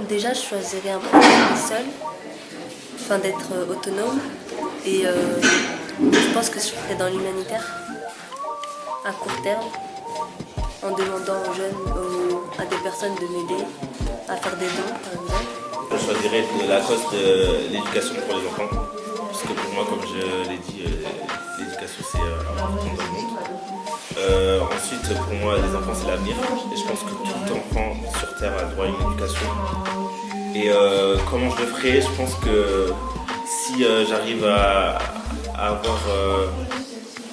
Déjà, je choisirais un projet seul, enfin d'être autonome. Et je pense que je ferais dans l'humanitaire, à court terme, en demandant aux jeunes, à des personnes de m'aider à faire des dons, par exemple. Je choisirais la cause de l'éducation pour les enfants, parce que pour moi, comme je l'ai dit, l'éducation c'est important dans le monde. Ensuite, pour moi, les enfants c'est l'avenir, et je pense que tout enfant sur Terre a droit à une éducation. Et comment je le ferais, je pense que si j'arrive à avoir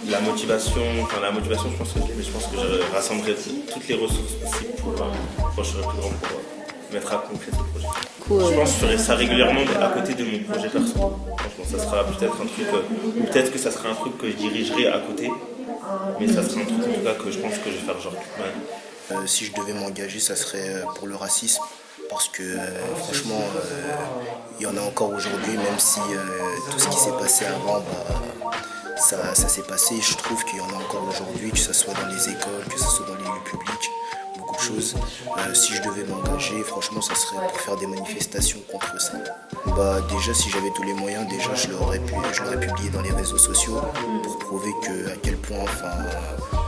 la motivation, je pense que je rassemblerai toutes les ressources possibles pour quand je serai plus grand pour mettre à concret ce projet. Cool. Je pense que je ferai ça régulièrement, mais à côté de mon projet perso. Franchement, ça sera peut-être un truc, ou peut-être que ça sera un truc que je dirigerai à côté, mais ça sera un truc en tout cas que je pense que je vais faire genre. Ouais. Si je devais m'engager, ça serait pour le racisme. Parce que franchement, il y en a encore aujourd'hui, même si tout ce qui s'est passé avant, ça s'est passé. Je trouve qu'il y en a encore aujourd'hui, que ce soit dans les écoles, que ce soit dans les lieux publics, beaucoup de choses. Si je devais m'engager, franchement, ça serait pour faire des manifestations contre ça. Déjà, si j'avais tous les moyens, déjà, je l'aurais publié dans les réseaux sociaux pour prouver à quel point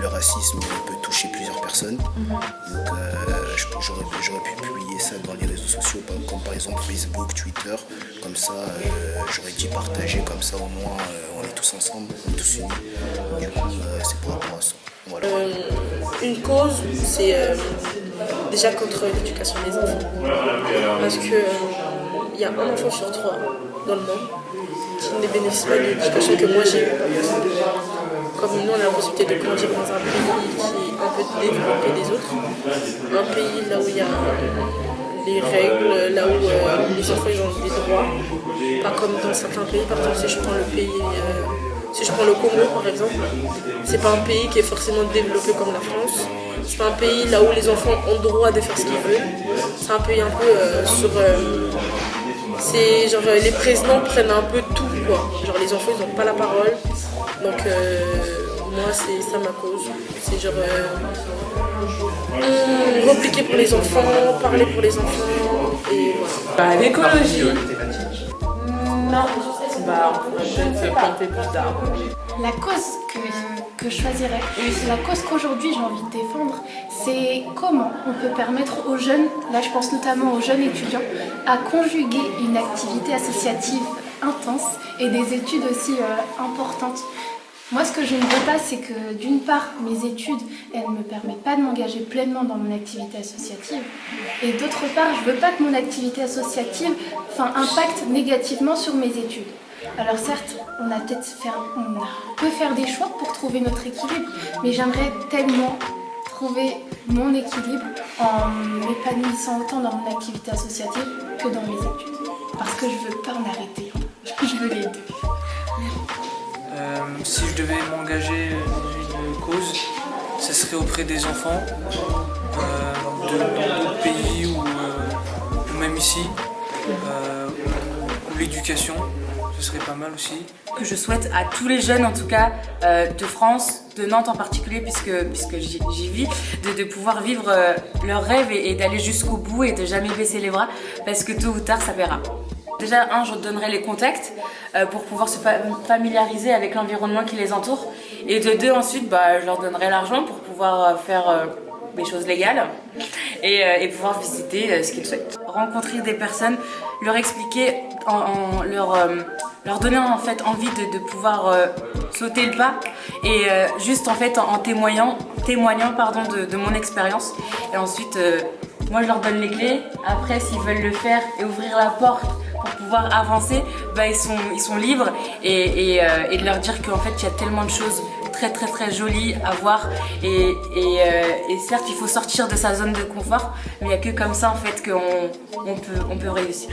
le racisme peut toucher plusieurs personnes. Donc, j'aurais pu publier ça dans les réseaux sociaux, comme par exemple Facebook, Twitter. Comme ça, j'aurais dit partager, comme ça au moins on est tous ensemble, on est tous unis. Du coup, c'est par rapport à ça. Voilà. Une cause, c'est déjà contre l'éducation des enfants. Parce que il y a un enfant sur 3 dans le monde qui ne bénéficie pas de l'éducation que moi j'ai eue. Comme nous, on a la possibilité de grandir dans un pays qui est un peu développé des autres. Un pays là où il y a les règles, là où les enfants ils ont des droits. Pas comme dans certains pays. Par exemple, si je prends le Congo par exemple, c'est pas un pays qui est forcément développé comme la France. C'est pas un pays là où les enfants ont le droit de faire ce qu'ils veulent. C'est un pays un peu c'est genre les présidents prennent un peu tout quoi. Genre les enfants ils n'ont pas la parole. Donc moi c'est ça ma cause. C'est genre repliquer pour les enfants, parler pour les enfants et voilà. L'écologie. Non. On pourrait peut-être se planter plus tard. La cause que je choisirais, la cause qu'aujourd'hui j'ai envie de défendre, c'est comment on peut permettre aux jeunes, là je pense notamment aux jeunes étudiants, à conjuguer une activité associative intense et des études aussi importantes. Moi, ce que je ne veux pas, c'est que d'une part, mes études, elles ne me permettent pas de m'engager pleinement dans mon activité associative. Et d'autre part, je ne veux pas que mon activité associative impacte négativement sur mes études. Alors certes, on peut faire des choix pour trouver notre équilibre, mais j'aimerais tellement trouver mon équilibre en m'épanouissant autant dans mon activité associative que dans mes études. Parce que je ne veux pas en arrêter, je veux les deux. Si je devais m'engager dans une cause, ce serait auprès des enfants dans d'autres pays ou même ici, ou l'éducation, ce serait pas mal aussi. Que je souhaite à tous les jeunes en tout cas de France, de Nantes en particulier puisque j'y vis, de pouvoir vivre leurs rêves et d'aller jusqu'au bout et de jamais baisser les bras parce que tôt ou tard ça paiera. Déjà, je donnerai les contacts pour pouvoir se familiariser avec l'environnement qui les entoure. Et de 2, ensuite, je leur donnerai l'argent pour pouvoir faire des choses légales et pouvoir visiter ce qu'ils souhaitent. Rencontrer des personnes, leur expliquer, leur donner en fait envie de pouvoir sauter le pas et juste en fait en témoignant de mon expérience. Et ensuite, moi je leur donne les clés. Après, s'ils veulent le faire et ouvrir la porte pour pouvoir avancer, ils sont libres et de leur dire qu'en fait il y a tellement de choses très très très jolies à voir et certes il faut sortir de sa zone de confort mais il n'y a que comme ça en fait qu'on peut réussir.